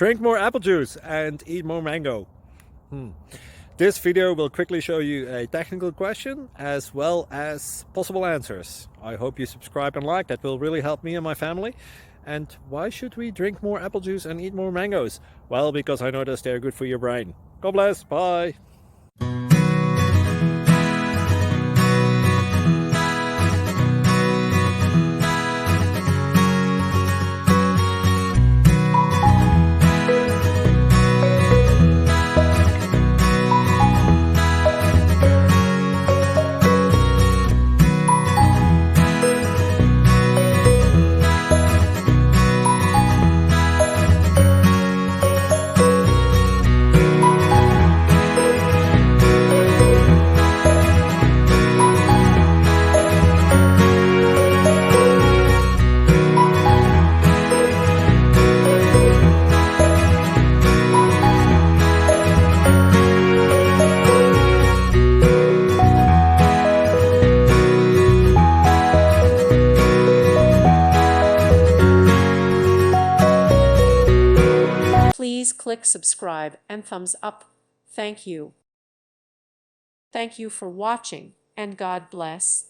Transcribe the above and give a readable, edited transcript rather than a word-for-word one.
Drink more apple juice and eat more mango. This video will quickly show you a technical question as well as possible answers. I hope you subscribe and like, that will really help me and my family. And why should we drink more apple juice and eat more mangoes? Well, because I noticed they're good for your brain. God bless, bye! Please click subscribe and thumbs up. Thank you. Thank you for watching, and God bless.